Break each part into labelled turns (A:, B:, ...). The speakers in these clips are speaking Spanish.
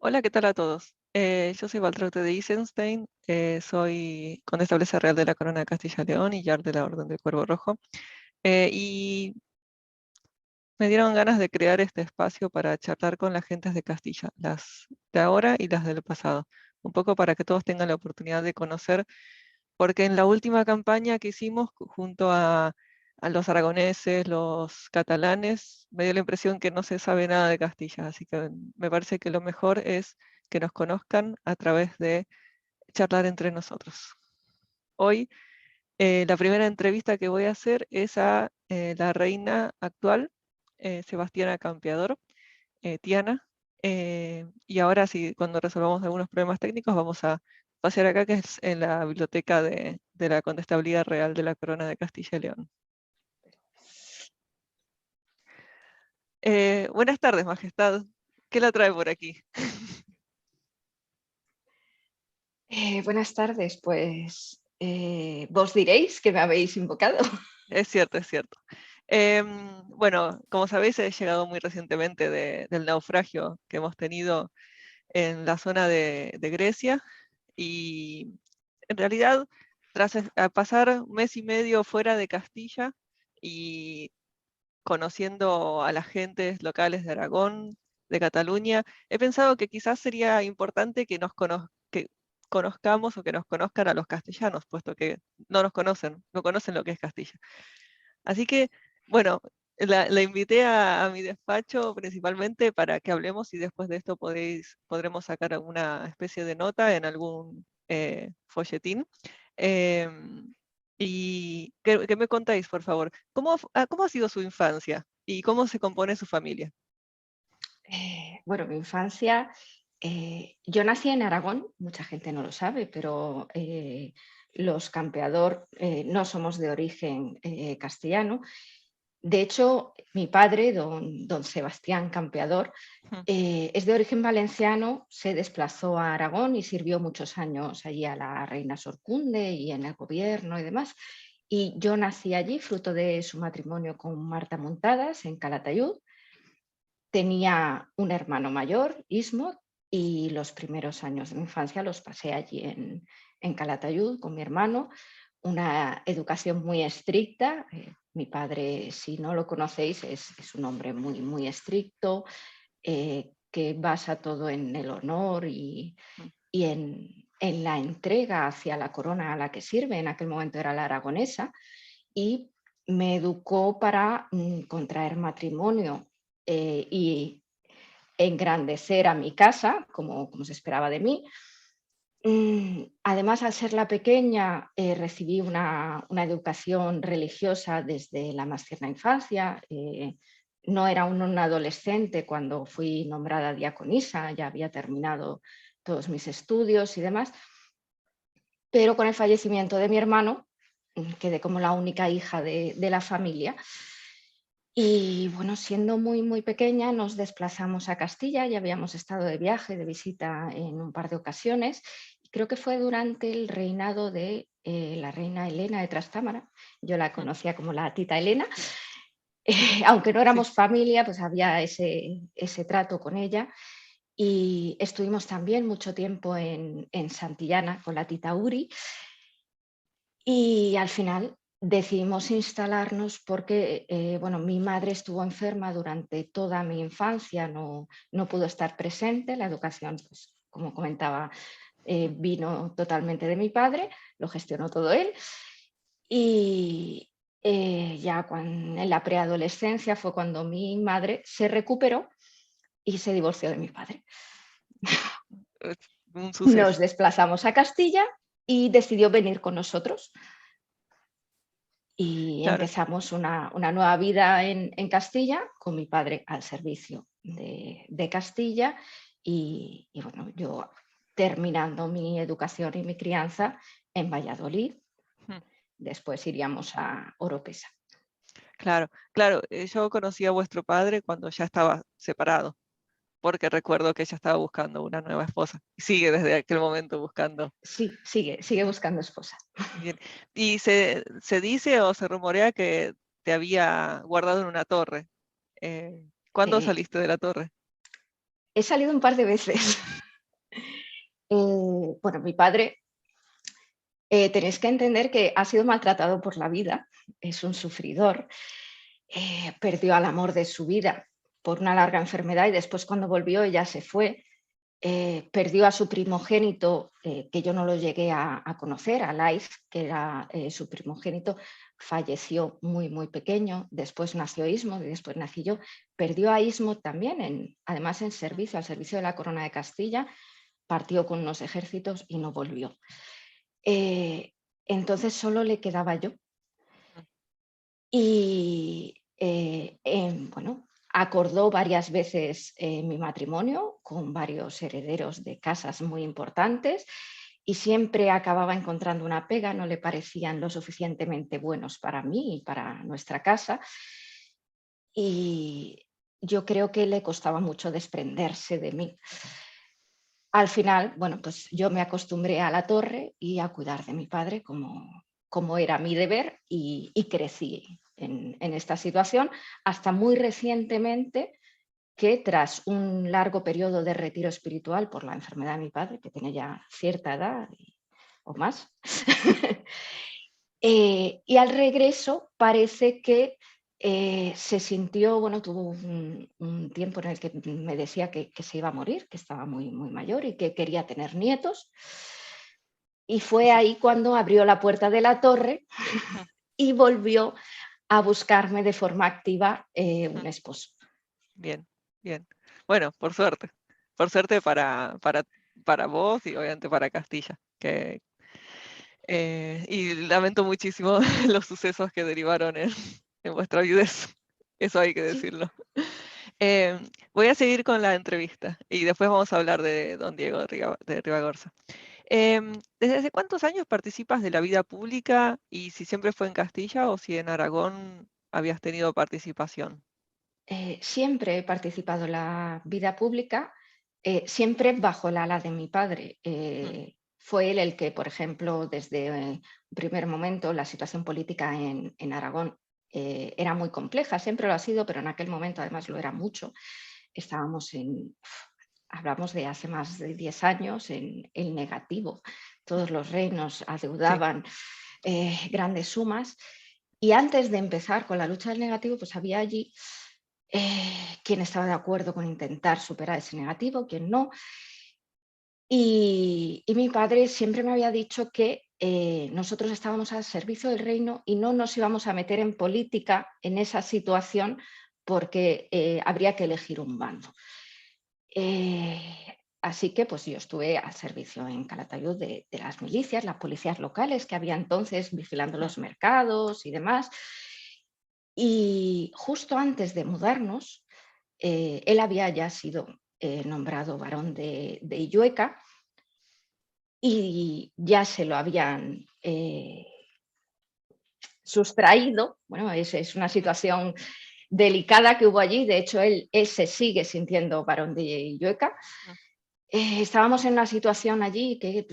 A: Hola, ¿qué tal a todos? Yo soy Waltraute de Isenstein, soy condestable real de la Corona de Castilla y León y Jarl de la Orden del Cuervo Rojo. Y me dieron ganas de crear este espacio para charlar con las gentes de Castilla, las de ahora y las del pasado, un poco para que todos tengan la oportunidad de conocer, porque en la última campaña que hicimos junto a los aragoneses, los catalanes, me dio la impresión que no se sabe nada de Castilla, así que me parece que lo mejor es que nos conozcan a través de charlar entre nosotros. Hoy, la primera entrevista que voy a hacer es a la reina actual, Sebastiana Campeador, Tiana. Y ahora sí, cuando resolvamos algunos problemas técnicos, vamos a pasear acá, que es en la biblioteca de la Condestabilidad Real de la Corona de Castilla y León. Buenas tardes, Majestad. ¿Qué la trae por aquí?
B: Buenas tardes, pues vos diréis que me habéis invocado.
A: Es cierto, es cierto. Bueno, como sabéis, he llegado muy recientemente del naufragio que hemos tenido en la zona de Grecia y en realidad, tras pasar un mes y medio fuera de Castilla y conociendo a las gentes locales de Aragón, de Cataluña, he pensado que quizás sería importante que conozcamos o que nos conozcan a los castellanos, puesto que no nos conocen, no conocen lo que es Castilla. Así que, bueno, la invité a mi despacho principalmente para que hablemos y después de esto podremos sacar alguna especie de nota en algún folletín. Em, ¿Y qué me contáis, por favor? ¿Cómo ha sido su infancia y cómo se compone su familia?
B: Bueno, mi infancia, yo nací en Aragón, mucha gente no lo sabe, pero los Campeador no somos de origen castellano. De hecho, mi padre, don Sebastián Campeador,
A: Ujú.
B: es de origen valenciano, se desplazó a Aragón y sirvió muchos años allí a la reina Sorcunde y en el gobierno y demás. Y yo nací allí, fruto de su matrimonio con Marta Muntadas en Calatayud. Tenía un hermano mayor, Ismo, y los primeros años de mi infancia los pasé allí en Calatayud con mi hermano. Una educación muy estricta. Mi padre, si no lo conocéis, es un hombre muy, muy estricto, que basa todo en el honor
A: Mm.
B: y en la entrega hacia la corona a la que sirve. En aquel momento era la aragonesa, y me educó para contraer matrimonio y engrandecer a mi casa, como se esperaba de mí. Además, al ser la pequeña, recibí una educación religiosa desde la más tierna infancia. No era aún una adolescente cuando fui nombrada diaconisa, ya había terminado todos mis estudios y demás, pero con el fallecimiento de mi hermano quedé como la única hija de la familia. Y bueno, siendo muy, muy pequeña, nos desplazamos a Castilla. Ya habíamos estado de viaje, de visita en un par de ocasiones. Y creo que fue durante el reinado de la reina Elena de Trastámara. Yo la
A: Mm.
B: conocía como la tita Elena. Aunque no
A: Sí.
B: éramos familia, pues había ese trato con ella. Y estuvimos también mucho tiempo en Santillana con la tita Uri. Y al final decidimos instalarnos porque, bueno, mi madre estuvo enferma durante toda mi infancia, no pudo estar presente. La educación, pues, como comentaba,
A: Mm.
B: vino totalmente de mi padre, lo gestionó todo él. Y ya en la preadolescencia fue cuando mi madre se recuperó y se divorció de mi padre.
A: Es un
B: Nos
A: suceso.
B: desplazamos a Castilla y decidió venir con nosotros. Y
A: Claro.
B: empezamos una nueva vida en Castilla, con mi padre al servicio de Castilla y bueno, yo terminando mi educación y mi crianza en Valladolid.
A: Mm.
B: Después iríamos a Oropesa.
A: Claro, claro. Yo conocí a vuestro padre cuando ya estaba separado, porque recuerdo que ella estaba buscando una nueva esposa y sigue desde aquel momento buscando.
B: Sí, sigue buscando esposa.
A: Bien. Y se dice o se rumorea que te había guardado en una torre. ¿Cuándo
B: Eh,
A: saliste de la torre?
B: He salido un par de veces. bueno, mi padre, tenéis que entender que ha sido maltratado por la vida, es un sufridor, perdió al amor de su vida por una larga enfermedad y después cuando volvió ella se fue. Perdió a su primogénito, que yo no lo llegué a conocer, a Lais, que era su primogénito, falleció muy, muy pequeño, después nació Ismo y después nací yo. Perdió a Ismo también, además en servicio, al servicio de la Corona de Castilla, partió con unos ejércitos y no volvió. Entonces solo le quedaba yo. Y bueno, acordó varias veces mi matrimonio con varios herederos de casas muy importantes y siempre acababa encontrando una pega, no le parecían lo suficientemente buenos para mí y para nuestra casa. Y yo creo que le costaba mucho desprenderse de mí. Al final, bueno, pues yo me acostumbré a la torre y a cuidar de mi padre como era mi deber y crecí en esta situación hasta muy recientemente que tras un largo periodo de retiro espiritual por la enfermedad de mi padre, que tenía ya cierta edad o más, y al regreso parece que se sintió, bueno, tuvo un tiempo en el que me decía que se iba a morir, que estaba muy, muy mayor y que quería tener nietos. Y fue ahí cuando abrió la puerta de la torre y volvió a buscarme de forma activa un esposo.
A: Bien, bien. Bueno, por suerte. Por suerte para vos y obviamente para Castilla. Y lamento muchísimo los sucesos que derivaron en vuestra viudez. Eso hay que
B: Sí.
A: decirlo. Voy a seguir con la entrevista y después vamos a hablar de don Diego de Ribagorza. ¿Desde hace cuántos años participas de la vida pública y si siempre fue en Castilla o si en Aragón habías tenido participación?
B: Siempre he participado en la vida pública, siempre bajo el ala de mi padre.
A: Mm,
B: Fue él el que, por ejemplo, desde un primer momento la situación política en Aragón era muy compleja, siempre lo ha sido, pero en aquel momento además lo era mucho. Estábamos hablamos de hace más de 10 años, en el negativo. Todos los reinos
A: Sí,
B: adeudaban grandes sumas. Y antes de empezar con la lucha del negativo, pues había allí quién estaba de acuerdo con intentar superar ese negativo, quién no. Y mi padre siempre me había dicho que nosotros estábamos al servicio del reino y no nos íbamos a meter en política en esa situación porque habría que elegir un bando. Así que pues yo estuve al servicio en Calatayud de las milicias, las policías locales que había entonces vigilando
A: mm,
B: los mercados y demás. Y justo antes de mudarnos, él había ya sido nombrado barón de Illueca y ya se lo habían sustraído. Bueno, es una situación delicada que hubo allí. De hecho, él se sigue sintiendo barón de Illueca.
A: mm,
B: Estábamos en una situación allí que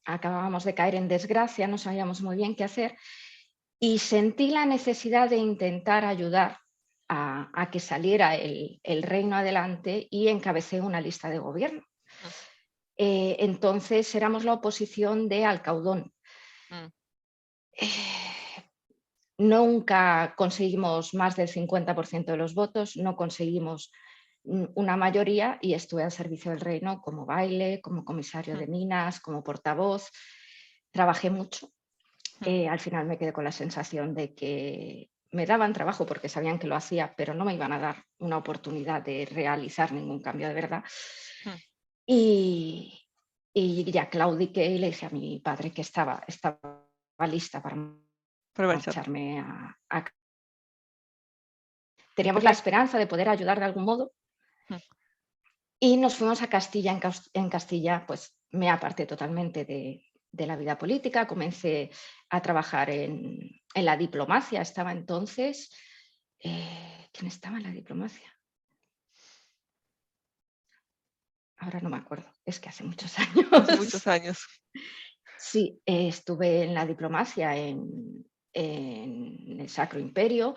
B: acabábamos de caer en desgracia, no sabíamos muy bien qué hacer y sentí la necesidad de intentar ayudar a que saliera el reino adelante y encabecé una lista de gobierno.
A: mm,
B: Entonces éramos la oposición de Alcaudón.
A: mm,
B: Eh, Nunca conseguimos más del 50% de los votos, no conseguimos una mayoría y estuve al servicio del reino como baile, como comisario
A: mm,
B: de minas, como portavoz. Trabajé mucho.
A: mm,
B: Al final me quedé con la sensación de que me daban trabajo porque sabían que lo hacía, pero no me iban a dar una oportunidad de realizar ningún cambio de verdad.
A: mm.
B: Y, y ya claudiqué y le dije a mi padre que estaba lista para
A: Para marchar.
B: marcharme a... Teníamos la
A: Perfecto.
B: esperanza de poder ayudar de algún modo
A: Mm,
B: y nos fuimos a Castilla. En Castilla pues me aparté totalmente de la vida política, comencé a trabajar en la diplomacia. Estaba entonces, ¿quién estaba en la diplomacia? Ahora no me acuerdo, es que hace muchos
A: Hace muchos
B: años.
A: años.
B: Sí, estuve en la diplomacia en el Sacro Imperio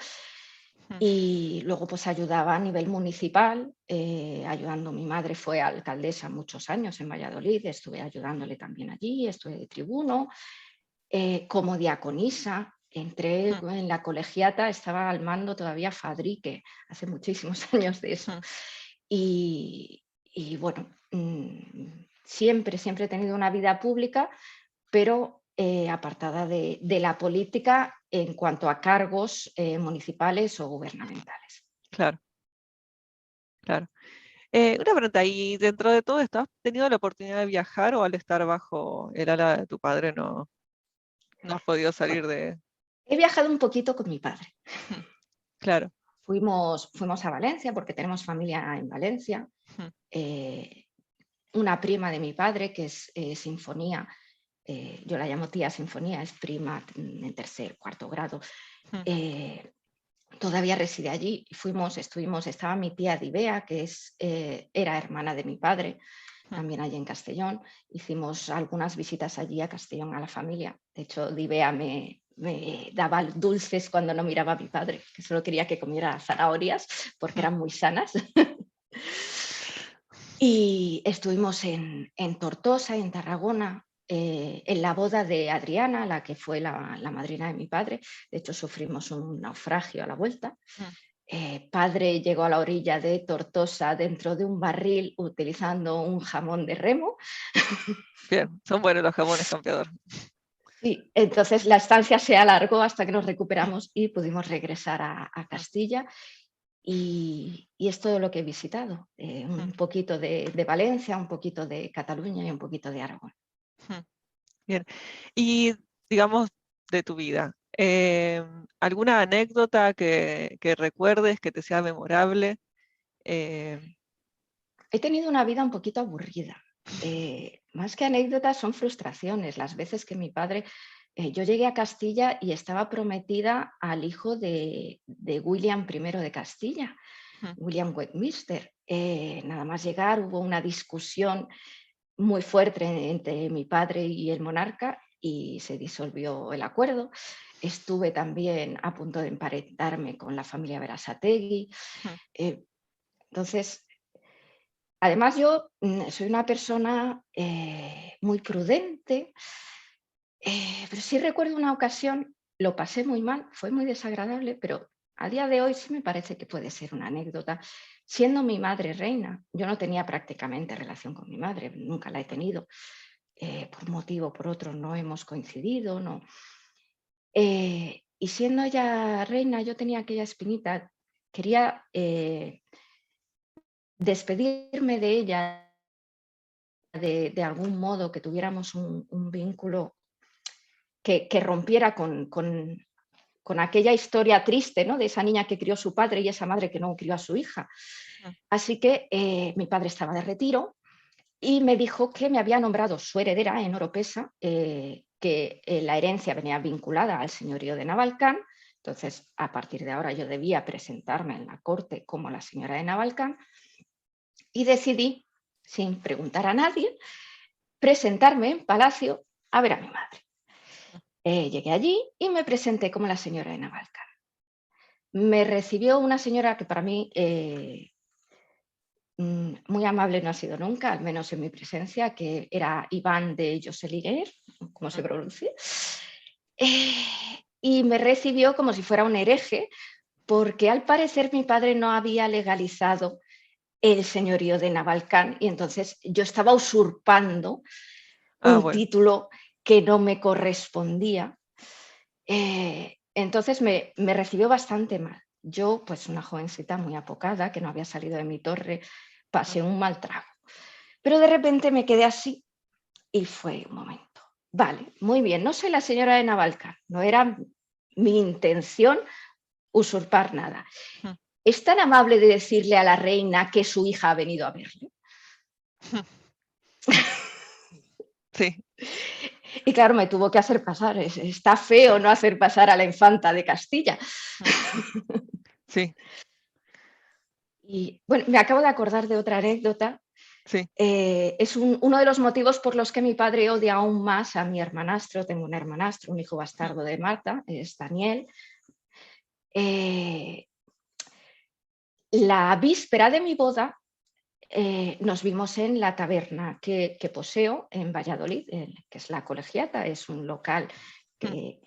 A: Mm,
B: Y luego pues ayudaba a nivel municipal, ayudando. Mi madre fue alcaldesa muchos años en Valladolid, estuve ayudándole también allí, estuve de tribuno, como diaconisa. Entré
A: mm,
B: en la colegiata, estaba al mando todavía Fadrique, hace muchísimos años de eso.
A: mm.
B: Y bueno, siempre he tenido una vida pública, pero apartada de la política en cuanto a cargos municipales o gubernamentales.
A: Claro, claro. Una pregunta, ¿y dentro de todo esto has tenido la oportunidad de viajar o al estar bajo el ala de tu padre no has podido
B: Bueno,
A: salir de...
B: he viajado un poquito con mi padre.
A: Mm, claro.
B: Fuimos a Valencia porque tenemos familia en Valencia.
A: Mm,
B: Eh, una prima de mi padre, que es Sinfonía, yo la llamo tía Sinfonía, es prima en tercer, cuarto grado,
A: mm,
B: todavía reside allí. Estaba mi tía Divea, que era hermana de mi padre,
A: mm.
B: también allí en Castellón. Hicimos algunas visitas allí a Castellón a la familia. De hecho, Divea me daba dulces cuando no miraba a mi padre, que solo quería que comiera zanahorias porque
A: Mm,
B: eran muy sanas. Y estuvimos en Tortosa, en Tarragona, en la boda de Adriana, la que fue la madrina de mi padre. De hecho, sufrimos un naufragio a la vuelta.
A: mm.
B: Padre llegó a la orilla de Tortosa dentro de un barril utilizando un jamón de remo.
A: Bien, son buenos los jamones campeador.
B: Sí, entonces la estancia se alargó hasta que nos recuperamos y pudimos regresar a
A: Mm,
B: Castilla. Y es todo lo que he visitado.
A: mm,
B: Un poquito de Valencia, un poquito de Cataluña y un poquito de Aragón.
A: mm. Bien. Y digamos de tu vida, ¿alguna anécdota que recuerdes que te sea memorable? Eh,
B: He tenido una vida un poquito aburrida. Más que anécdotas, son frustraciones. Las veces que mi padre, yo llegué a Castilla y estaba prometida al hijo de William I de Castilla,
A: mm,
B: William Westminster. Nada más llegar hubo una discusión muy fuerte entre mi padre y el monarca y se disolvió el acuerdo. Estuve también a punto de emparentarme con la familia Berasategui.
A: mm,
B: Eh, entonces, además, yo soy una persona muy prudente, pero sí recuerdo una ocasión, lo pasé muy mal, fue muy desagradable, pero a día de hoy sí me parece que puede ser una anécdota. Siendo mi madre reina, yo no tenía prácticamente relación con mi madre, nunca la he tenido, por un motivo o por otro no hemos coincidido, no. Y siendo ella reina, yo tenía aquella espinita, quería despedirme de ella de algún modo, que tuviéramos un vínculo que rompiera con aquella historia triste, ¿no? De esa niña que crió su padre y esa madre que no crió a su hija.
A: mm,
B: Así que mi padre estaba de retiro y me dijo que me había nombrado su heredera en Oropesa, que la herencia venía vinculada al señorío de Navalcán. Entonces, a partir de ahora yo debía presentarme en la corte como la señora de Navalcán y decidí, sin preguntar a nadie, presentarme en Palacio a ver a mi madre. Llegué allí y me presenté como la señora de Navalcarnero. Me recibió una señora que para mí muy amable no ha sido nunca, al menos en mi presencia, que era Iván de Jocelyn, como se
A: mm.
B: pronuncia, y me recibió como si fuera un hereje, porque al parecer mi padre no había legalizado el señorío de Navalcán y entonces yo estaba usurpando
A: Ah,
B: un
A: bueno.
B: título que no me correspondía. Entonces me recibió bastante mal. Yo, pues una jovencita muy apocada, que no había salido de mi torre,
A: Mm,
B: pasé un mal trago. Pero de repente me quedé así y fue un momento. Vale, muy bien, no soy la señora de Navalcarnero, no era mi intención usurpar nada.
A: mm,
B: ¿Es tan amable de decirle a la reina que su hija ha venido a verle?
A: sí,
B: Y claro, me tuvo que hacer pasar. Está feo no hacer pasar a la infanta de Castilla.
A: mm, sí,
B: Y bueno, me acabo de acordar de otra anécdota.
A: sí.
B: Es uno de los motivos por los que mi padre odia aún más a mi hermanastro. Tengo un hermanastro, un hijo
A: Mm,
B: bastardo de Marta, es Daniel. Eh, La víspera de mi boda nos vimos en la taberna que poseo en Valladolid, que es La Colegiata, es un local que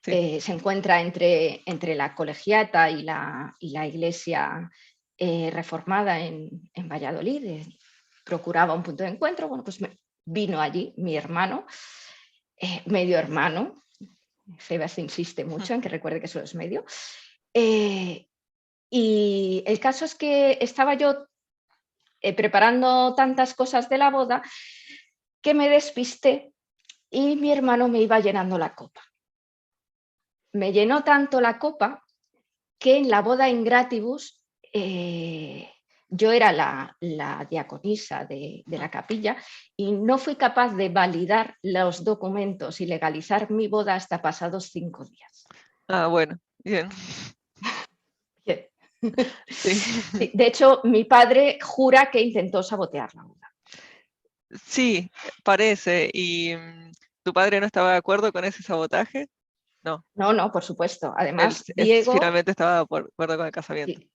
A: Sí.
B: se encuentra entre la Colegiata y la iglesia reformada en Valladolid. Procuraba un punto de encuentro. Bueno, pues vino allí mi hermano, medio hermano. Sebas insiste mucho en que recuerde que solo es medio. Y el caso es que estaba yo preparando tantas cosas de la boda que me despisté y mi hermano me iba llenando la copa. Me llenó tanto la copa que en la boda in gratibus yo era la diaconisa de la capilla y no fui capaz de validar los documentos y legalizar mi boda hasta pasados 5 días.
A: Ah, bueno, bien.
B: Bien.
A: Sí.
B: Sí, de hecho, mi padre jura que intentó sabotear la boda.
A: Sí, parece. ¿Y tu padre no estaba de acuerdo con ese sabotaje? No,
B: No, por supuesto.
A: él
B: Además, Diego,
A: finalmente estaba de acuerdo con el casamiento.
B: sí,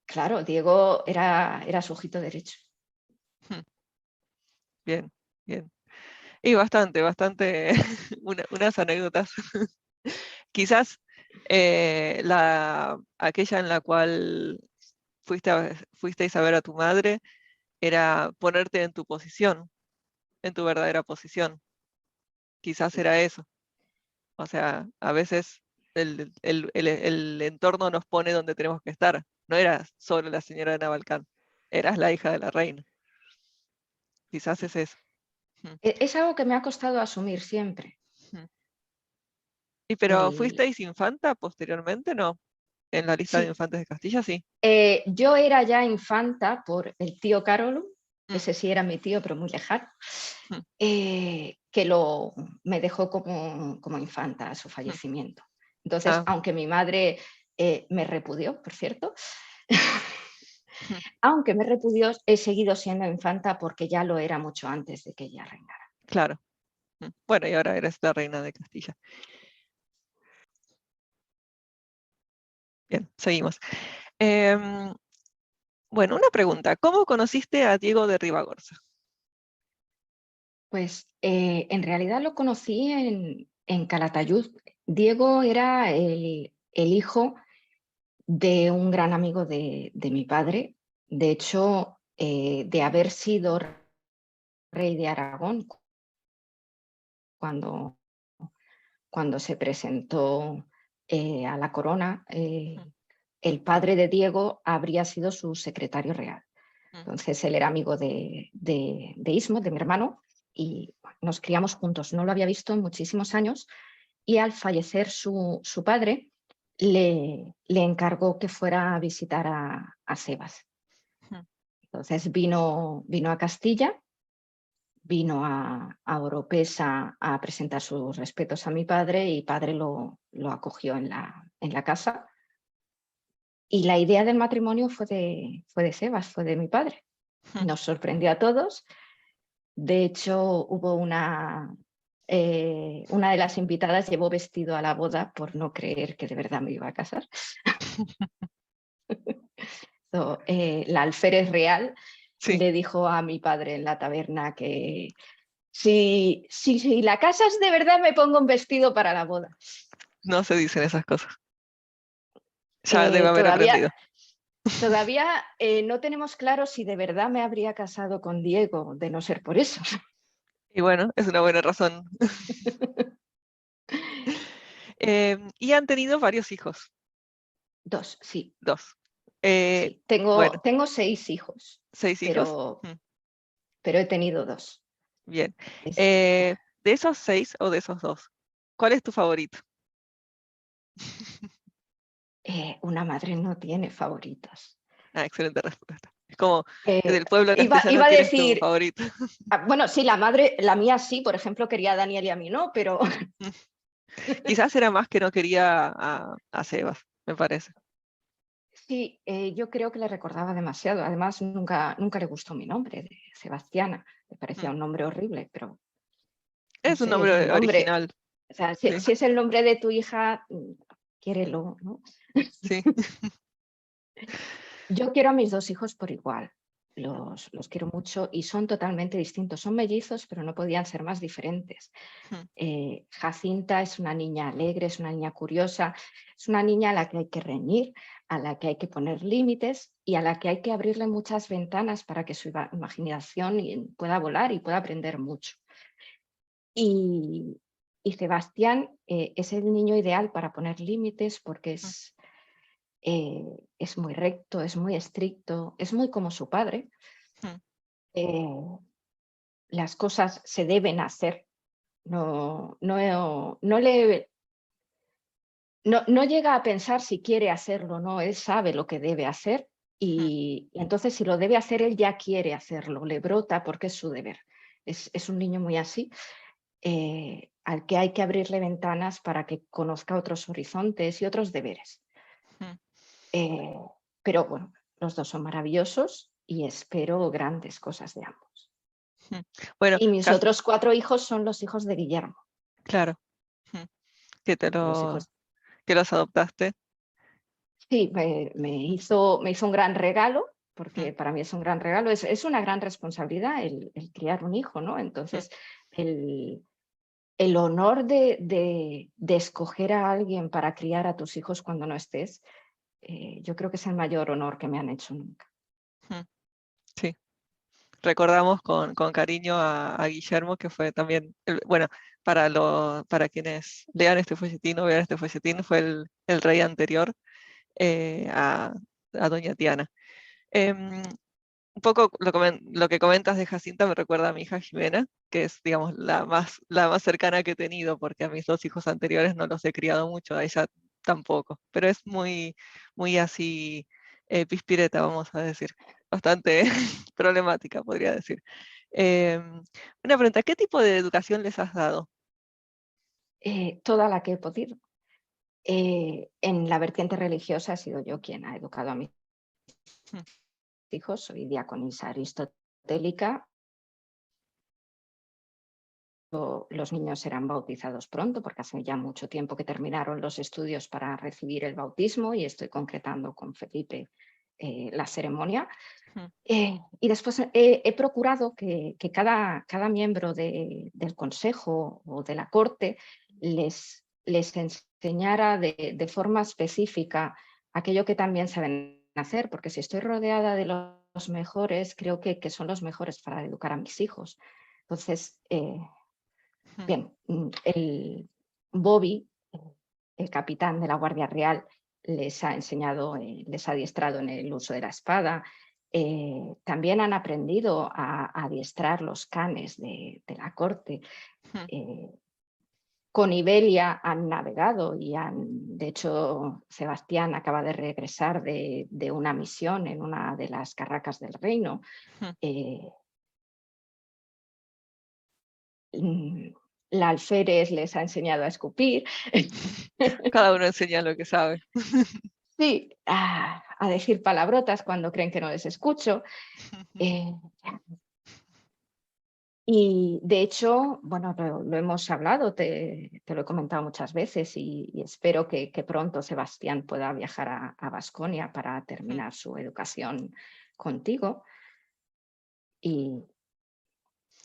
B: claro, Diego era su ojito derecho.
A: Bien, bien. Y bastante, unas anécdotas. Quizás aquella en la cual fuisteis a ver a tu madre era ponerte en tu posición, en tu verdadera posición. Quizás era eso. O sea, a veces el entorno nos pone donde tenemos que estar. No eras solo la señora de Navalcán, eras la hija de la reina. Quizás es eso. Mm,
B: Es algo que me ha costado asumir siempre.
A: mm. ¿Y pero
B: El,
A: fuisteis infanta posteriormente? No. En la lista de
B: sí,
A: infantes de Castilla, sí.
B: yo era ya infanta por el tío Carolo,
A: Mm,
B: ese sí era mi tío, pero muy lejano,
A: mm,
B: que me dejó como infanta a su
A: mm.
B: fallecimiento. Entonces,
A: Ah,
B: aunque mi madre me repudió, por cierto,
A: mm,
B: aunque me repudió, he seguido siendo infanta porque ya lo era mucho antes de que ella reinara.
A: claro. Bueno, y ahora eres la reina de Castilla. Bien, seguimos. Em, bueno, una pregunta. ¿Cómo conociste a Diego de Ribagorza?
B: Pues en realidad lo conocí en Calatayud. Diego era el hijo de un gran amigo de mi padre. De hecho, de haber sido rey de Aragón cuando, cuando se presentó a la corona,
A: Mm,
B: el padre de Diego habría sido su secretario real.
A: mm,
B: Entonces él era amigo de Ismo, de mi hermano, y nos criamos juntos. No lo había visto en muchísimos años y al fallecer su padre le encargó que fuera a visitar a Sebas.
A: mm.
B: Entonces vino a Castilla, vino a Oropesa a presentar sus respetos a mi padre y padre lo acogió en la casa. Y la idea del matrimonio fue de Sebas, fue de mi padre. Nos sorprendió a todos. De hecho, hubo una de las invitadas llevó vestido a la boda por no creer que de verdad me iba a casar. La alférez real
A: Sí,
B: le dijo a mi padre en la taberna que si la casa es de verdad me pongo un vestido para la boda.
A: no se dicen esas cosas. Ya debe haber
B: Todavía,
A: aprendido.
B: no tenemos claro si de verdad me habría casado con Diego, de no ser por eso.
A: Y bueno, es una buena razón. Y han tenido varios hijos,
B: 2, sí,
A: dos. Eh,
B: sí.
A: bueno,
B: Tengo 6 hijos,
A: 6 hijos.
B: pero,
A: Mm,
B: he tenido 2.
A: bien. De esos 6 o de esos 2, ¿cuál es tu favorito?
B: Una madre no tiene favoritos.
A: Ah, excelente respuesta. Es como del pueblo castellano,
B: Iba a
A: ¿quién es tu
B: decir,
A: favorito?
B: bueno, sí, la mía sí, por ejemplo, quería a Daniel y a mí no, pero
A: Quizás era más que no quería a Sebas, me parece.
B: sí, yo creo que le recordaba demasiado. Además, nunca le gustó mi nombre, de Sebastiana. Me parecía
A: Mm.
B: un nombre horrible, pero no
A: Es un
B: sé, es mi
A: nombre
B: nombre.
A: original,
B: O sea,
A: sí,
B: si es el nombre de tu hija, quiérelo, ¿no?
A: sí.
B: Yo quiero a mis dos hijos por igual, los quiero mucho y son totalmente distintos. Son mellizos, pero no podían ser más diferentes.
A: Mm,
B: Jacinta es una niña alegre, es una niña curiosa, es una niña a la que hay que reñir, a la que hay que poner límites y a la que hay que abrirle muchas ventanas para que su imaginación pueda volar y pueda aprender mucho. Y, y Sebastián es el niño ideal para poner límites porque
A: mm,
B: es muy recto, es muy estricto, es muy como su padre.
A: mm,
B: Eh, las cosas se deben hacer. No llega a pensar si quiere hacerlo o no, él sabe lo que debe hacer
A: mm,
B: y entonces si lo debe hacer, él ya quiere hacerlo, le brota porque es su deber. Es un niño muy así, al que hay que abrirle ventanas para que conozca otros horizontes y otros deberes.
A: mm,
B: Eh, pero bueno, los dos son maravillosos y espero grandes cosas de ambos.
A: mm. Bueno,
B: Y mis otros 4 hijos son los hijos de Guillermo,
A: claro, mm, que
B: los hijos.
A: que los adoptaste.
B: Sí, me hizo un gran regalo,
A: Mm,
B: porque para mí es un gran regalo, es una gran responsabilidad el criar un hijo, ¿no?
A: mm,
B: Entonces, el, el honor de escoger a alguien para criar a tus hijos cuando no estés, yo creo que es el mayor honor que me han hecho nunca.
A: mm. Sí, recordamos con cariño a Guillermo, que fue también, bueno, para quienes lean este folletín o vean este folletín, fue el rey anterior eh, a, a Doña Tiana. Em, un poco lo que comentas de Jacinta me recuerda a mi hija Jimena, que es, digamos, la más cercana que he tenido, porque a mis dos hijos anteriores no los he criado mucho, a ella tampoco, pero es muy así, pispireta, vamos a decir, bastante problemática, podría decir. Una pregunta, ¿qué tipo de educación les has dado?
B: Toda la que he podido. En la vertiente religiosa he sido yo quien ha educado a mis
A: Mm,
B: hijos, soy diaconisa aristotélica. Los niños serán bautizados pronto porque hace ya mucho tiempo que terminaron los estudios para recibir el bautismo y estoy concretando con Felipe la ceremonia.
A: mm,
B: Y después he procurado que cada miembro del consejo o de la corte les enseñara de forma específica aquello que también saben hacer, porque si estoy rodeada de los mejores, creo que son los mejores para educar a mis hijos. Entonces,
A: mm,
B: bien, el Bobby, el capitán de la Guardia Real, les ha enseñado, les ha adiestrado en el uso de la espada. También han aprendido a adiestrar los canes de la corte.
A: mm,
B: Eh, con Ibelia han navegado y de hecho, Sebastián acaba de regresar de una misión en una de las carracas del reino.
A: mm.
B: Eh, mm, la alférez les ha enseñado a escupir.
A: Cada uno enseña lo que sabe.
B: Sí, a decir palabrotas cuando creen que no les escucho. eh, y de hecho, bueno, lo hemos hablado, te lo he comentado muchas veces y espero que pronto Sebastián pueda viajar a Baskonia para
A: Mm.
B: terminar su educación contigo. Y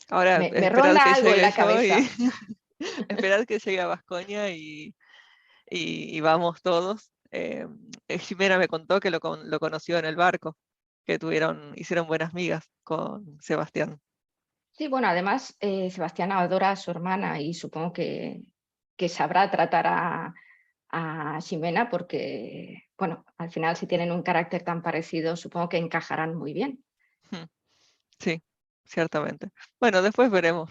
A: Ahora
B: me
A: esperad
B: ronda
A: que
B: algo en
A: llegue
B: la
A: yo y
B: cabeza.
A: esperad que llegue a Baskonia y vamos todos. Jimena me contó que lo conoció en el barco, que hicieron buenas migas con Sebastián.
B: Sí, bueno, además Sebastián adora a su hermana y supongo que sabrá tratar a Ximena porque, bueno, al final si tienen un carácter tan parecido, supongo que encajarán muy bien.
A: Mm, sí, ciertamente. Bueno, después veremos.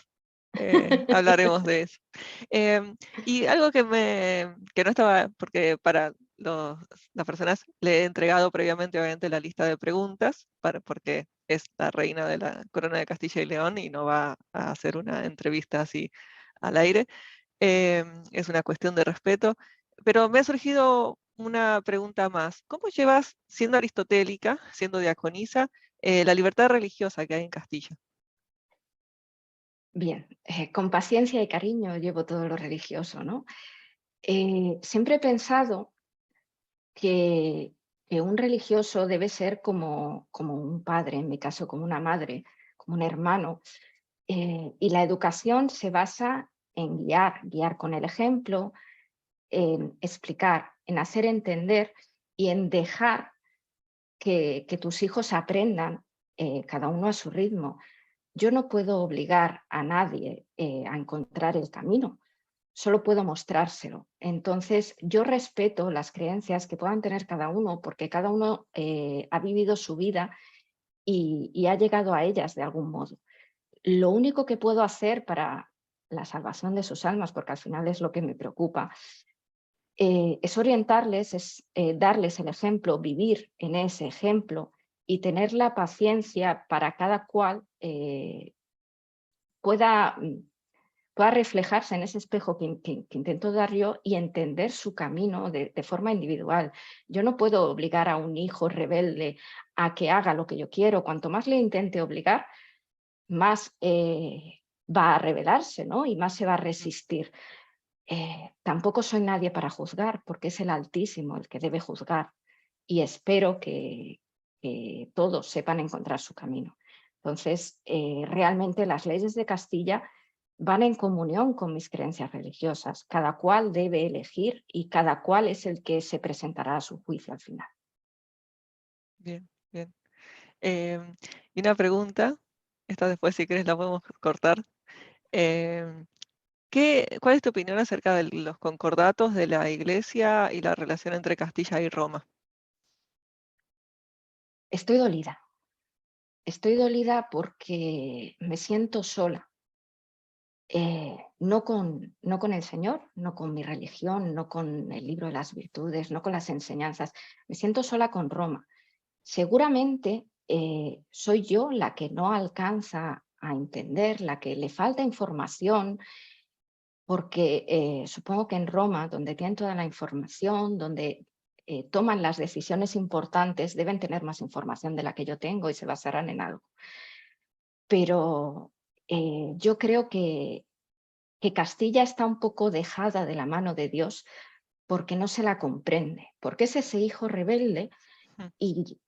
A: Hablaremos de eso. Y algo que no estaba, porque para las personas le he entregado previamente, obviamente, la lista de preguntas, porque es la reina de la corona de Castilla y León y no va a hacer una entrevista así al aire. Es una cuestión de respeto. Pero me ha surgido una pregunta más. ¿Cómo llevas, siendo aristotélica, siendo diaconisa, la libertad religiosa que hay en Castilla?
B: Bien, con paciencia y cariño llevo todo lo religioso, ¿no? Siempre he pensado que que un religioso debe ser como un padre, en mi caso como una madre, como un hermano. Y la educación se basa en guiar con el ejemplo, en explicar, en hacer entender y en dejar que tus hijos aprendan, cada uno a su ritmo. Yo no puedo obligar a nadie a encontrar el camino, solo puedo mostrárselo. Entonces, yo respeto las creencias que puedan tener cada uno, porque cada uno ha vivido su vida y ha llegado a ellas de algún modo. Lo único que puedo hacer para la salvación de sus almas, porque al final es lo que me preocupa, es orientarles, es darles el ejemplo, vivir en ese ejemplo y tener la paciencia para cada cual pueda, pueda reflejarse en ese espejo que intento dar yo y entender su camino de forma individual. Yo no puedo obligar a un hijo rebelde a que haga lo que yo quiero. Cuanto más le intente obligar, más va a rebelarse, ¿no? Y más se va a resistir. Tampoco soy nadie para juzgar, porque es el Altísimo el que debe juzgar. Y espero que todos sepan encontrar su camino. Entonces, realmente las leyes de Castilla van en comunión con mis creencias religiosas. Cada cual debe elegir y cada cual es el que se presentará a su juicio al final.
A: Bien, bien. Y una pregunta, esta después si quieres la podemos cortar. Em, ¿Cuál es tu opinión acerca de los concordatos de la Iglesia y la relación entre Castilla y Roma?
B: Estoy dolida. Estoy dolida porque me siento sola. No con el Señor, no con mi religión, no con el libro de las virtudes, no con las enseñanzas. Me siento sola con Roma. Seguramente soy yo la que no alcanza a entender, la que le falta información, porque supongo que en Roma, donde tienen toda la información, donde toman las decisiones importantes, deben tener más información de la que yo tengo y se basarán en algo. Pero yo creo que Castilla está un poco dejada de la mano de Dios porque no se la comprende, porque es ese hijo rebelde
A: Mm.
B: y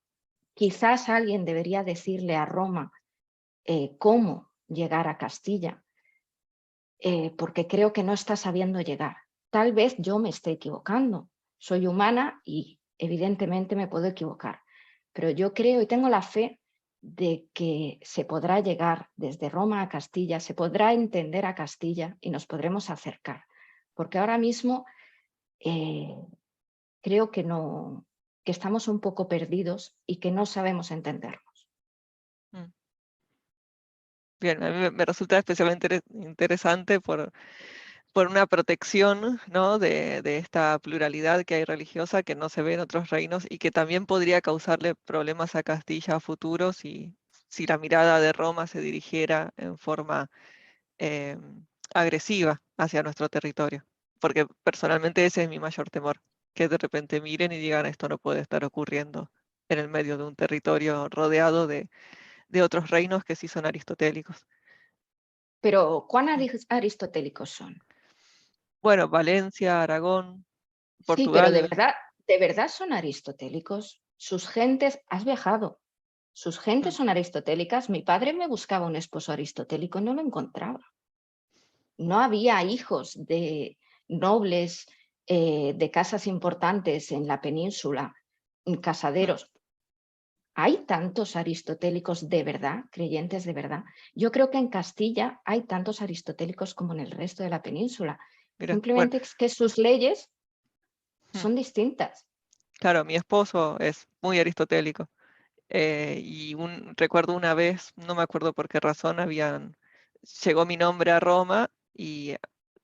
B: quizás alguien debería decirle a Roma cómo llegar a Castilla, porque creo que no está sabiendo llegar. Tal vez yo me esté equivocando, soy humana y evidentemente me puedo equivocar, pero yo creo y tengo la fe de que se podrá llegar desde Roma a Castilla, se podrá entender a Castilla y nos podremos acercar, porque ahora mismo eh, creo que no, que estamos un poco perdidos y que no sabemos entendernos.
A: Mm. Bien, a mí me resulta especialmente interesante por una protección, ¿no? de esta pluralidad que hay religiosa que no se ve en otros reinos y que también podría causarle problemas a Castilla a futuro si la mirada de Roma se dirigiera en forma agresiva hacia nuestro territorio. Porque personalmente ese es mi mayor temor, que de repente miren y digan esto no puede estar ocurriendo en el medio de un territorio rodeado de otros reinos que sí son aristotélicos.
B: Pero, ¿cuán
A: Mm.
B: aristotélicos son?
A: Bueno, Valencia, Aragón,
B: Sí, pero
A: Portugal.
B: de verdad son aristotélicos. Sus gentes, has viajado, sus gentes
A: Mm.
B: son aristotélicas. Mi padre me buscaba un esposo aristotélico y no lo encontraba. No había hijos de nobles de casas importantes en la península,
A: Mm.
B: casaderos. ¿Hay tantos aristotélicos de verdad, creyentes de verdad? Yo creo que en Castilla hay tantos aristotélicos como en el resto de la península.
A: Mira, bueno,
B: Simplemente es que sus leyes
A: mm,
B: son distintas.
A: claro, mi esposo es muy aristotélico. Recuerdo una vez, no me acuerdo por qué razón, llegó mi nombre a Roma y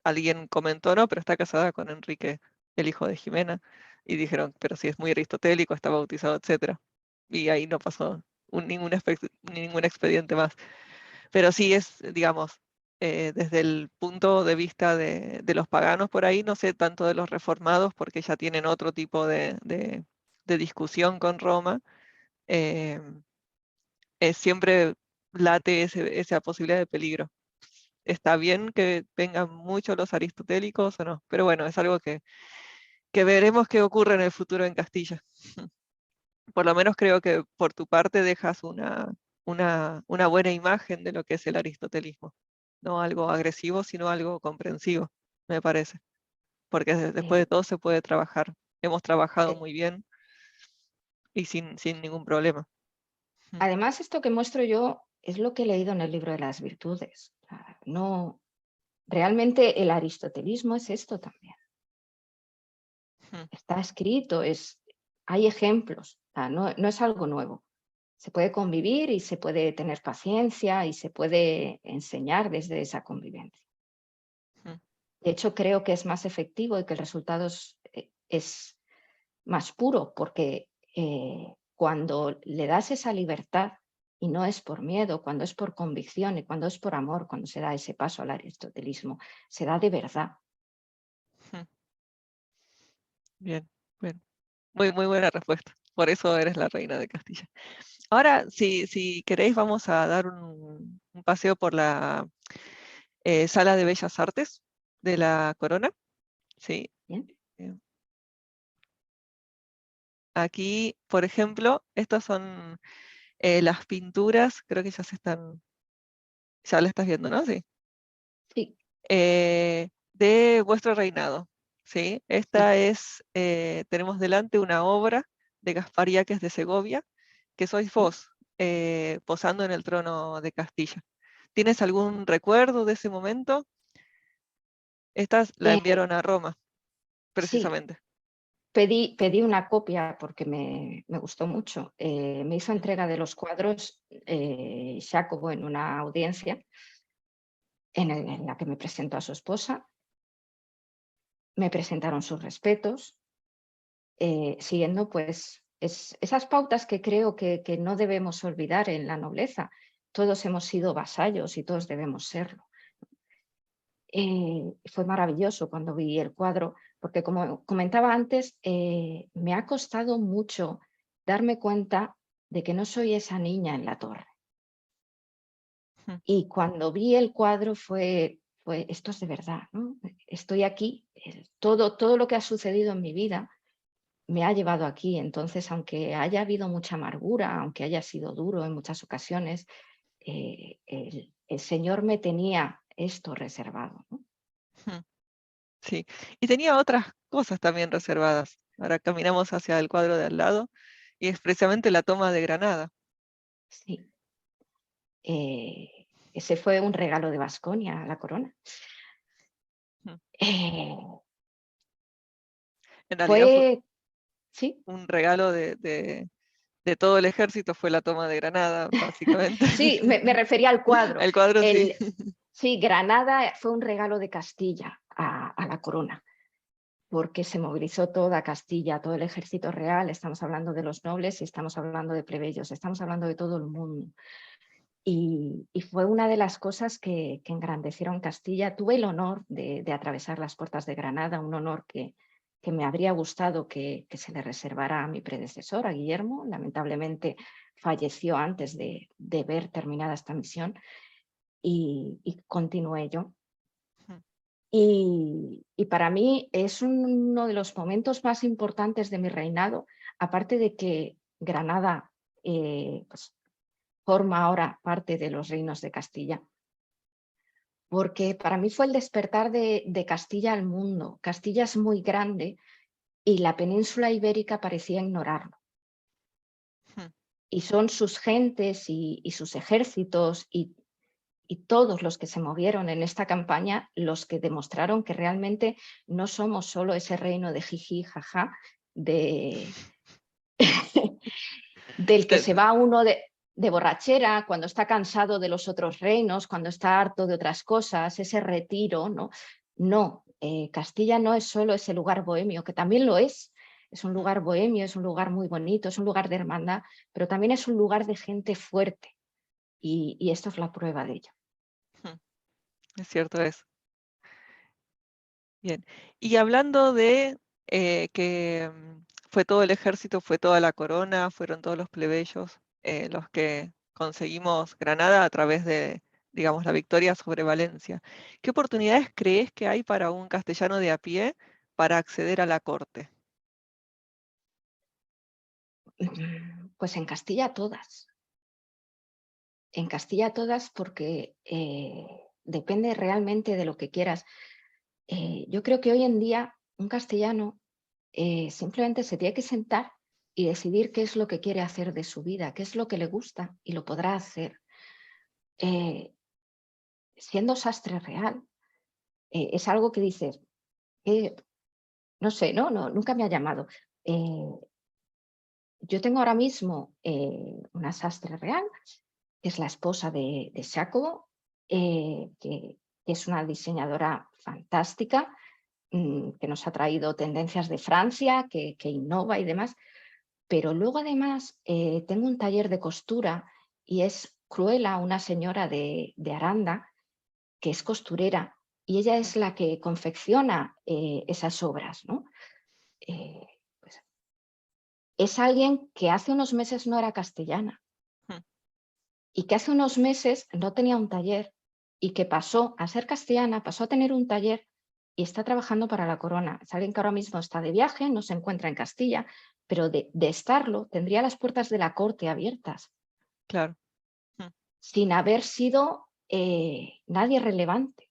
A: alguien comentó, no, pero está casada con Enrique, el hijo de Jimena. Y dijeron, pero si es muy aristotélico, está bautizado, etcétera. Y ahí no pasó ningún expediente más. Pero sí es, digamos, desde el punto de vista de los paganos por ahí, no sé tanto de los reformados, porque ya tienen otro tipo de discusión con Roma. eh, Siempre late esa posibilidad de peligro. Está bien que vengan muchos los aristotélicos o no, pero bueno, es algo que veremos qué ocurre en el futuro en Castilla. por lo menos creo que por tu parte dejas una buena imagen de lo que es el aristotelismo. No algo agresivo, sino algo comprensivo, me parece. Porque después de
B: Eh,
A: todo se puede trabajar. Hemos trabajado
B: eh,
A: muy bien y sin ningún problema. Mm,
B: Además, esto que muestro yo es lo que he leído en el libro de las virtudes. No, realmente el aristotelismo es esto también.
A: mm,
B: Está escrito, hay ejemplos, no es algo nuevo. Se puede convivir y se puede tener paciencia y se puede enseñar desde esa convivencia.
A: mm,
B: De hecho, creo que es más efectivo y que el resultado es más puro, porque cuando le das esa libertad, y no es por miedo, cuando es por convicción y cuando es por amor, cuando se da ese paso al aristotelismo, se da de verdad.
A: mm. Bien, bien. Muy buena respuesta. Por eso eres la reina de Castilla. Ahora, si queréis, vamos a dar un paseo por la Sala de Bellas Artes de la Corona. Sí.
B: ¿Bien?
A: eh, Aquí, por ejemplo, estas son las pinturas, creo que ya la estás viendo, ¿no? Sí.
B: Sí,
A: De vuestro reinado. ¿Sí?
B: sí.
A: Esta tenemos delante una obra de Gaspar Yáquez de Segovia, que sois
B: ¿Bien?
A: vos, posando en el trono de Castilla. ¿Tienes algún recuerdo de ese momento? Esta la
B: Eh,
A: enviaron a Roma,
B: sí,
A: precisamente.
B: pedí una copia porque me gustó mucho. Me hizo
A: Mm,
B: entrega de los cuadros Jacobo en una audiencia en la que me presentó a su esposa. Me presentaron sus respetos, siguiendo pues esas pautas que creo que no debemos olvidar en la nobleza. Todos hemos sido vasallos y todos debemos serlo. Fue maravilloso cuando vi el cuadro, porque como comentaba antes, me ha costado mucho darme cuenta de que no soy esa niña en la torre.
A: mm,
B: Y cuando vi el cuadro esto es de verdad, ¿no? Estoy aquí, todo lo que ha sucedido en mi vida me ha llevado aquí. Entonces, aunque haya habido mucha amargura, aunque haya sido duro en muchas ocasiones, el Señor me tenía esto reservado, ¿no?
A: mm. Sí. Y tenía otras cosas también reservadas. Ahora caminamos hacia el cuadro de al lado y es precisamente la toma de Granada.
B: Sí. Ese fue un regalo de Baskonia a la corona.
A: Mm.
B: Eh,
A: En realidad fue
B: Fue, sí,
A: un regalo de todo el ejército, fue la toma de Granada, básicamente.
B: sí, me refería al cuadro.
A: El cuadro sí.
B: Sí, Granada fue un regalo de Castilla a la corona, porque se movilizó toda Castilla, todo el ejército real. Estamos hablando de los nobles y estamos hablando de plebeyos, estamos hablando de todo el mundo. Y fue una de las cosas que engrandecieron Castilla. Tuve el honor de atravesar las puertas de Granada, un honor que me habría gustado que se le reservara a mi predecesor, a Guillermo. Lamentablemente falleció antes de ver terminada esta misión y continué yo. Y para mí es uno de los momentos más importantes de mi reinado, aparte de que Granada pues, forma ahora parte de los reinos de Castilla, porque para mí fue el despertar de Castilla al mundo. Castilla es muy grande y la península ibérica parecía ignorarlo. Y son sus gentes y sus ejércitos y todos los que se movieron en esta campaña los que demostraron que realmente no somos solo ese reino de jiji, jaja, de, del que
A: Te-
B: se va uno de borrachera cuando está cansado de los otros reinos, cuando está harto de otras cosas, ese retiro, ¿no? No, Castilla no es solo ese lugar bohemio, que también lo es un lugar bohemio, es un lugar muy bonito, es un lugar de hermandad, pero también es un lugar de gente fuerte y esto es la prueba de ello.
A: Es cierto eso. Bien. Y hablando de que fue todo el ejército, fue toda la corona, fueron todos los plebeyos los que conseguimos Granada a través de, digamos, la victoria sobre Valencia. ¿Qué oportunidades crees que hay para un castellano de a pie para acceder a la corte?
B: Pues en Castilla todas. En Castilla todas porque depende realmente de lo que quieras. Yo creo que hoy en día un castellano simplemente se tiene que sentar y decidir qué es lo que quiere hacer de su vida, qué es lo que le gusta y lo podrá hacer. Siendo sastre real, es algo que dices, no sé, nunca me ha llamado. Yo tengo ahora mismo una sastre real, que es la esposa de Xacobo, que es una diseñadora fantástica, que nos ha traído tendencias de Francia, que innova y demás. Pero luego además tengo un taller de costura y es Cruela, una señora de Aranda, que es costurera, y ella es la que confecciona esas obras, ¿no? Pues es alguien que hace unos meses no era castellana y que hace unos meses no tenía un taller y que pasó a ser castellana, pasó a tener un taller y está trabajando para la corona. Es alguien que ahora mismo está de viaje, no se encuentra en Castilla, pero de estarlo tendría las puertas de la corte abiertas,
A: Claro.
B: sin haber sido nadie relevante,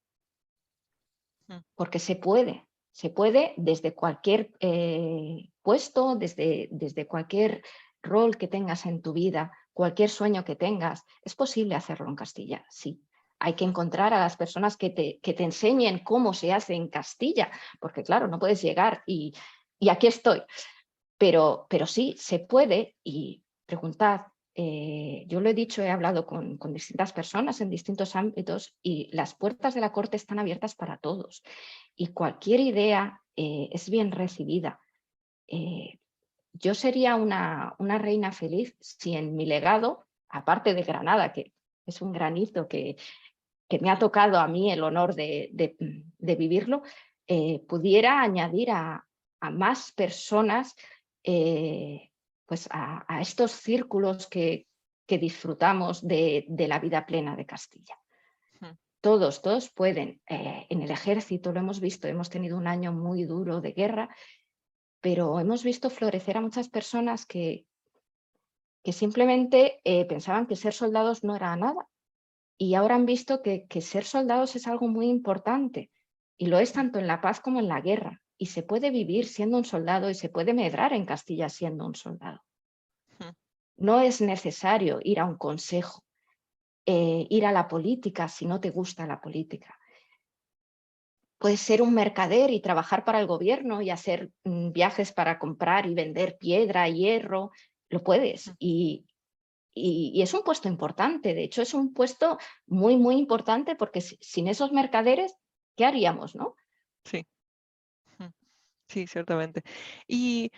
B: porque se puede desde cualquier puesto, desde cualquier rol que tengas en tu vida, cualquier sueño que tengas, es posible hacerlo en Castilla, sí. Hay que encontrar a las personas que te enseñen cómo se hace en Castilla, porque claro, no puedes llegar y aquí estoy. Pero sí, se puede y preguntad. Yo lo he dicho, he hablado con distintas personas en distintos ámbitos y las puertas de la corte están abiertas para todos y cualquier idea es bien recibida. Yo sería una reina feliz si en mi legado, aparte de Granada, que es un granito que me ha tocado a mí el honor de vivirlo, pudiera añadir a más personas pues a estos círculos que disfrutamos de la vida plena de Castilla. Todos pueden. En el ejército lo hemos visto, hemos tenido un año muy duro de guerra, pero hemos visto florecer a muchas personas que simplemente pensaban que ser soldados no era nada. Y ahora han visto que ser soldados es algo muy importante y lo es tanto en la paz como en la guerra. Y se puede vivir siendo un soldado y se puede medrar en Castilla siendo un soldado. No es necesario ir a un consejo, ir a la política si no te gusta la política. Puedes ser un mercader y trabajar para el gobierno y hacer viajes para comprar y vender piedra, hierro, lo puedes. Y es un puesto importante, de hecho es un puesto muy, muy importante porque sin esos mercaderes, ¿qué haríamos, no?
A: Sí. Sí, ciertamente. Y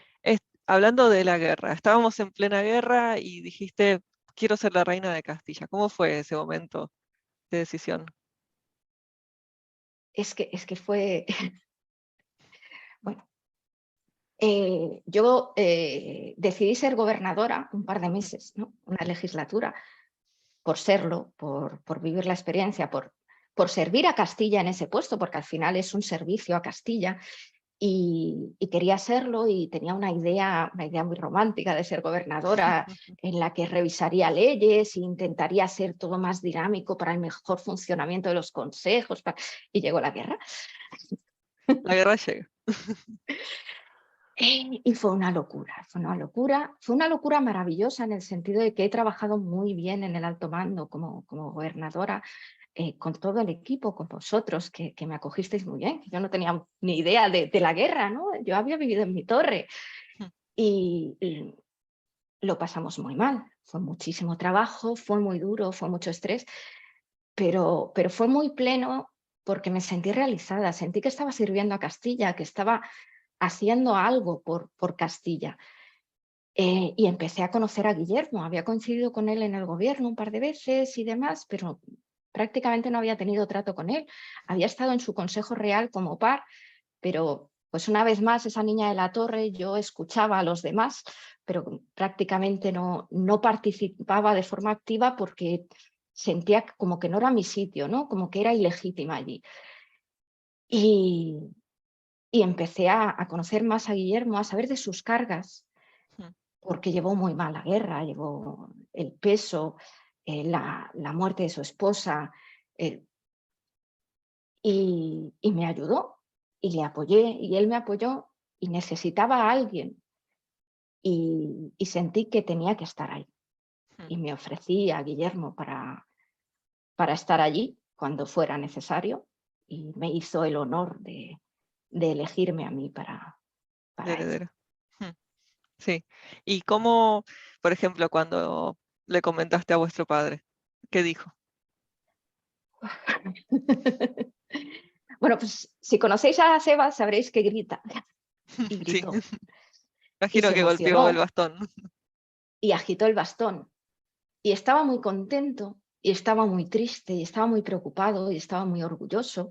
A: hablando de la guerra, estábamos en plena guerra y dijiste, quiero ser la reina de Castilla. ¿Cómo fue ese momento de decisión?
B: Es que fue, bueno, yo decidí ser gobernadora un par de meses, ¿no? Una legislatura, por serlo, por vivir la experiencia, por servir a Castilla en ese puesto, porque al final es un servicio a Castilla. Y quería serlo y tenía una idea muy romántica de ser gobernadora en la que revisaría leyes e intentaría ser todo más dinámico para el mejor funcionamiento de los consejos. Y llegó la guerra.
A: La guerra llega.
B: Y fue una locura, fue una locura maravillosa en el sentido de que he trabajado muy bien en el alto mando como gobernadora, con todo el equipo, con vosotros, que me acogisteis muy bien. Yo no tenía ni idea de la guerra, ¿no? Yo había vivido en mi torre y lo pasamos muy mal. Fue muchísimo trabajo, fue muy duro, fue mucho estrés, pero fue muy pleno porque me sentí realizada, sentí que estaba sirviendo a Castilla, que estaba haciendo algo por Castilla. Y empecé a conocer a Guillermo, había coincidido con él en el gobierno un par de veces y demás, pero prácticamente no había tenido trato con él. Había estado en su consejo real como par, pero pues una vez más esa niña de la torre, yo escuchaba a los demás, pero prácticamente no participaba de forma activa porque sentía como que no era mi sitio, ¿no? Como que era ilegítima allí. Y empecé a conocer más a Guillermo, a saber de sus cargas. porque llevó muy mal la guerra, llevó el peso, la muerte de su esposa, eh, y me ayudó y le apoyé y él me apoyó y necesitaba a alguien y sentí que tenía que estar ahí.
A: Mm.
B: Y me ofrecí a Guillermo para estar allí cuando fuera necesario y me hizo el honor de elegirme a mí
A: De
B: para eso.
A: heredero. Mm. Sí. ¿Y cómo, por ejemplo, cuando le comentaste a vuestro padre, qué dijo?
B: Bueno, pues si conocéis a Seba sabréis que grita y
A: Sí,
B: gritó y
A: imagino
B: se
A: que golpeó el
B: emocionó
A: bastón.
B: y agitó el bastón y estaba muy contento y estaba muy triste y estaba muy preocupado y estaba muy orgulloso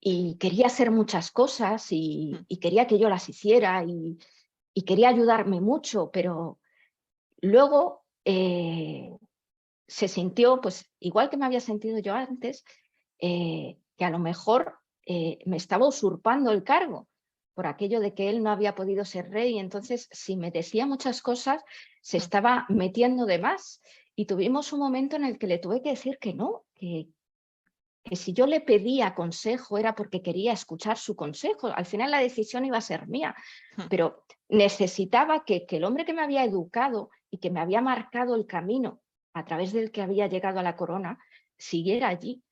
B: y quería hacer muchas cosas
A: Mm.
B: y quería que yo las hiciera y quería ayudarme mucho, pero luego se sintió, pues igual que me había sentido yo antes, que a lo mejor me estaba usurpando el cargo por aquello de que él no había podido ser rey. Entonces, si me decía muchas cosas, se
A: Mm.
B: estaba metiendo de más. Y tuvimos un momento en el que le tuve que decir que no, que si yo le pedía consejo era porque quería escuchar su consejo. Al final la decisión iba a ser mía,
A: Mm.
B: pero necesitaba que el hombre que me había educado y que me había marcado el camino a través del que había llegado a la corona siguiera allí.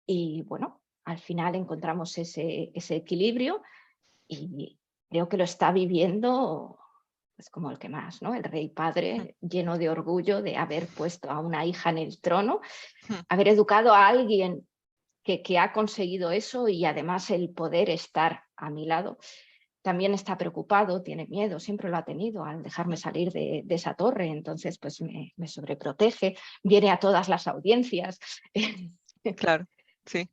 B: Y bueno, al final encontramos ese equilibrio y creo que lo está viviendo pues como el que más, ¿no? El rey
A: Mm.
B: padre lleno de orgullo de haber puesto a una hija en el trono,
A: Mm.
B: haber educado a alguien que ha conseguido eso y además el poder estar a mi lado. También está preocupado, tiene miedo, siempre lo ha tenido al dejarme
A: Mm.
B: salir de esa torre, entonces pues me sobreprotege, viene a todas las audiencias,
A: Claro, sí.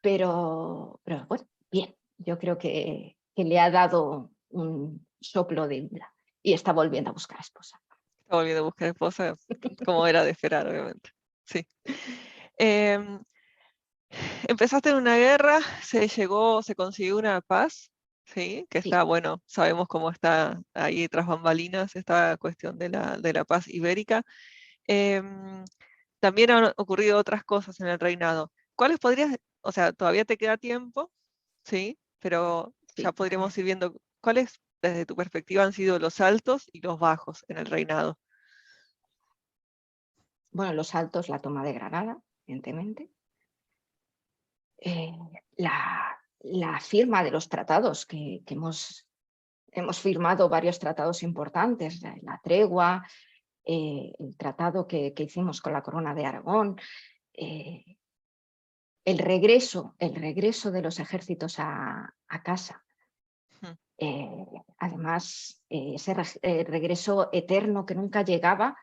B: pero bueno, bien, yo creo que le ha dado un soplo de vida y está volviendo a buscar esposa.
A: Está volviendo a buscar esposa, como era de esperar, obviamente. Sí. Em, Empezaste en una guerra, se consiguió una paz, ¿sí? Que
B: Sí,
A: está, bueno, sabemos cómo está ahí tras bambalinas esta cuestión de la paz ibérica. Em, También han ocurrido otras cosas en el reinado. ¿Cuáles podrías, o sea, todavía te queda tiempo, ¿sí? Pero ya
B: sí,
A: podríamos
B: todavía.
A: ir viendo cuáles, desde tu perspectiva, han sido los altos y los bajos en el reinado.
B: Bueno, los altos, la toma de Granada, evidentemente. Eh, la firma de los tratados que hemos firmado varios tratados importantes, la tregua, el tratado que hicimos con la Corona de Aragón, eh, el regreso de los ejércitos a casa.
A: Mm.
B: Además, ese regreso eterno que nunca llegaba,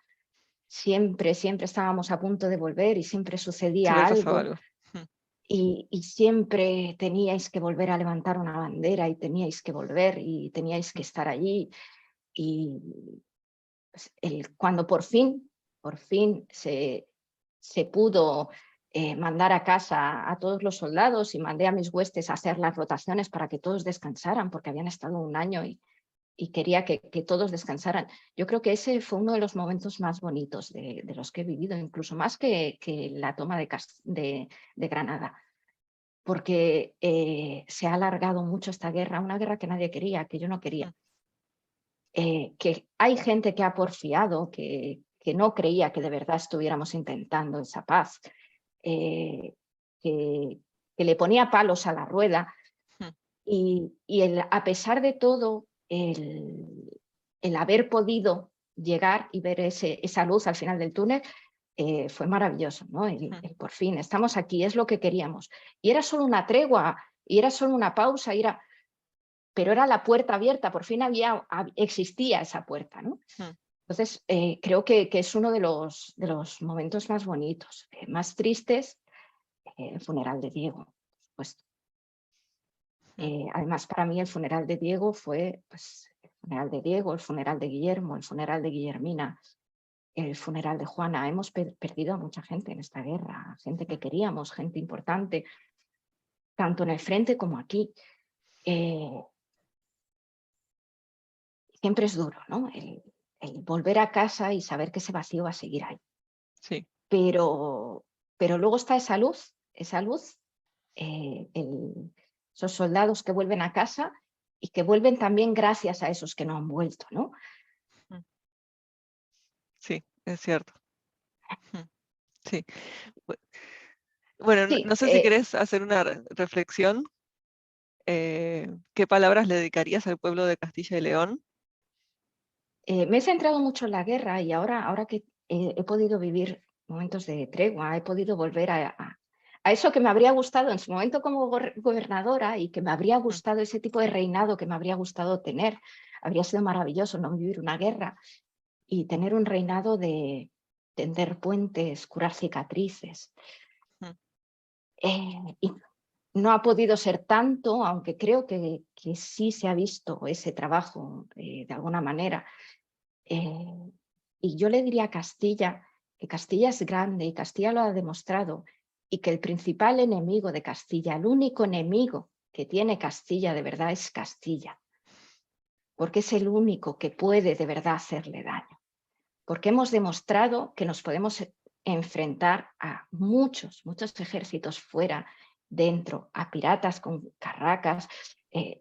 B: siempre, siempre estábamos a punto de volver y siempre sucedía
A: Siempre pasaba
B: algo
A: algo. Mm.
B: y siempre teníais que volver a levantar una bandera y teníais que volver y teníais que
A: Mm.
B: estar allí. Y pues, cuando por fin se pudo mandar a casa a todos los soldados y mandé a mis huestes a hacer las rotaciones para que todos descansaran, porque habían estado un año y quería que todos descansaran. Yo creo que ese fue uno de los momentos más bonitos de los que he vivido, incluso más que la toma de Granada, porque se ha alargado mucho esta guerra, una guerra que nadie quería, que yo no quería.
A: Mm.
B: Que hay gente que ha porfiado, que no creía que de verdad estuviéramos intentando esa paz, eh, que, que le ponía palos a la rueda
A: Mm.
B: y a pesar de todo, el haber podido llegar y ver esa luz al final del túnel fue maravilloso, ¿no?
A: Mm.
B: El por fin, estamos aquí, es lo que queríamos. Y era solo una tregua, y era solo una pausa, pero era la puerta abierta, por fin existía esa puerta, ¿no?
A: Mm.
B: Entonces, creo que es uno de los momentos más bonitos, más tristes, el funeral de Diego, por supuesto.
A: Mm.
B: Además, para mí el funeral de Diego fue pues, el funeral de Diego, el funeral de Guillermo, el funeral de Guillermina, el funeral de Juana. Hemos perdido a mucha gente en esta guerra, gente que
A: Mm.
B: queríamos, gente importante, tanto en el frente como aquí. Eh, Siempre es duro, ¿no? volver a casa y saber que ese vacío va a seguir ahí.
A: Sí,
B: Pero luego está esa luz, esos soldados que vuelven a casa y que vuelven también gracias a esos que no han vuelto, ¿no?
A: mm, sí, es cierto. Mm, sí. Bu- Bueno, no,
B: Sí,
A: no sé si querés hacer una reflexión. ¿Qué palabras le dedicarías al pueblo de Castilla y León?
B: me he centrado mucho en la guerra y ahora que he podido vivir momentos de tregua, he podido volver a eso que me habría gustado en su momento como gobernadora y que me habría
A: Mm,
B: gustado, ese tipo de reinado que me habría gustado tener. Habría sido maravilloso no vivir una guerra y tener un reinado de tender puentes, curar cicatrices.
A: mm,
B: Y no ha podido ser tanto, aunque creo que sí se ha visto ese trabajo de alguna manera. Eh, y yo le diría a Castilla que Castilla es grande y Castilla lo ha demostrado y que el principal enemigo de Castilla, el único enemigo que tiene Castilla de verdad es Castilla, porque es el único que puede de verdad hacerle daño, porque hemos demostrado que nos podemos enfrentar a muchos ejércitos fuera, dentro, a piratas con carracas.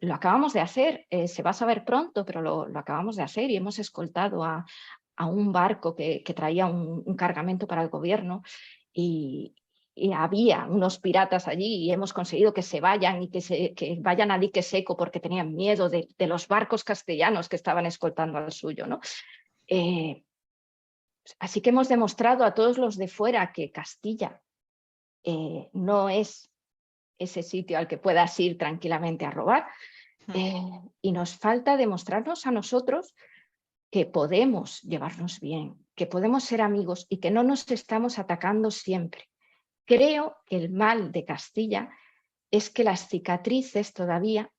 B: Lo acabamos de hacer, se va a saber pronto, pero lo acabamos de hacer y hemos escoltado a un barco que traía un cargamento para el gobierno y había unos piratas allí y hemos conseguido que se vayan y que vayan a dique seco porque tenían miedo de los barcos castellanos que estaban escoltando al suyo, ¿no? Eh, Así que hemos demostrado a todos los de fuera que Castilla no es ese sitio al que puedas ir tranquilamente a robar.
A: mm,
B: Y nos falta demostrarnos a nosotros que podemos llevarnos bien, que podemos ser amigos y que no nos estamos atacando siempre. Creo que el mal de Castilla es que las cicatrices todavía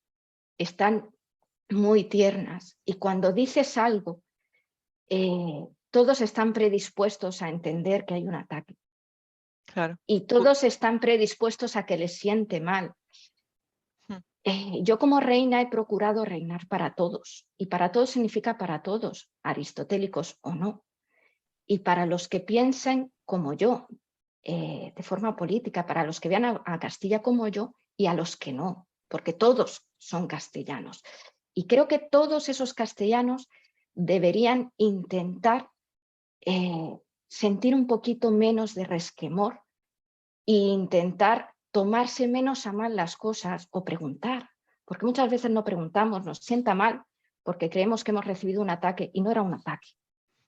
B: están muy tiernas y cuando dices algo, todos están predispuestos a entender que hay un ataque
A: claro.
B: y todos están predispuestos a que les siente mal.
A: Mm,
B: Yo como reina he procurado reinar para todos y para todos significa para todos, aristotélicos o no. Y para los que piensen como yo, de forma política, para los que vean a Castilla como yo y a los que no, porque todos son castellanos. Y creo que todos esos castellanos deberían intentar sentir un poquito menos de resquemor e intentar tomarse menos a mal las cosas o preguntar, porque muchas veces no preguntamos, nos sienta mal porque creemos que hemos recibido un ataque y no era un ataque.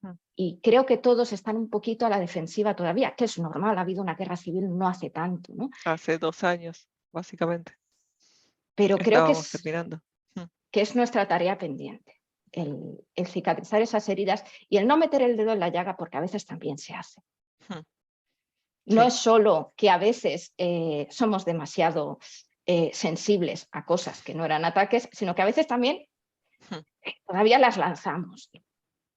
A: mm.
B: Y creo que todos están un poquito a la defensiva todavía, que es normal, ha habido una guerra civil no hace tanto, ¿no?
A: Hace 2 años, básicamente,
B: Pero creo
A: estábamos terminando. Mm,
B: que es nuestra tarea pendiente, el cicatrizar esas heridas y el no meter el dedo en la llaga, porque a veces también se hace.
A: mm,
B: No
A: sí,
B: es solo que a veces somos demasiado sensibles a cosas que no eran ataques, sino que a veces también
A: mm,
B: todavía las lanzamos.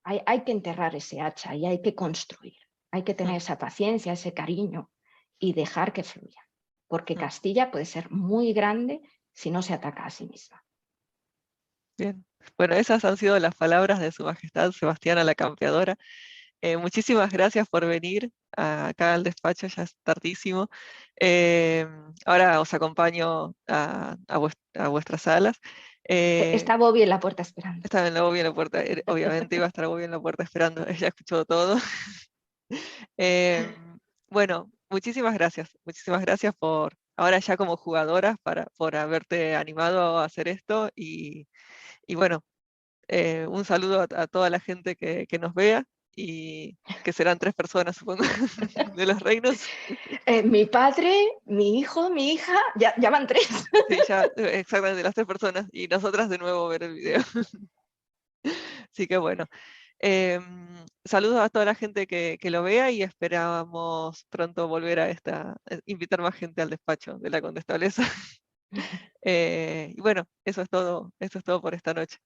B: Hay que enterrar ese hacha y hay que construir. Hay que
A: mm,
B: tener esa paciencia, ese cariño y dejar que fluya. Porque
A: mm.
B: Castilla puede ser muy grande si no se ataca a sí misma.
A: Bien. Bueno, esas han sido las palabras de Su Majestad Sebastiana la Campeadora. Muchísimas gracias por venir acá al despacho, ya es tardísimo. Eh, Ahora os acompaño a vuestras salas.
B: Está Bobby en la puerta esperando.
A: Estaba en la Bobby en la puerta, obviamente iba a estar Bobby en la puerta esperando, ella escuchó todo. Eh, bueno, muchísimas gracias por, ahora ya como jugadora, por haberte animado a hacer esto y bueno, un saludo a toda la gente que nos vea y que serán 3 personas, supongo, de los reinos.
B: Mi padre, mi hijo, mi hija, ya van 3.
A: Sí, ya, exactamente, las 3 personas y nosotras de nuevo ver el video. Así que bueno, saludos a toda la gente que lo vea y esperamos pronto volver invitar más gente al despacho de la Condestableza. Y bueno, eso es todo por esta noche.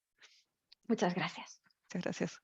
B: Muchas gracias.
A: Muchas gracias.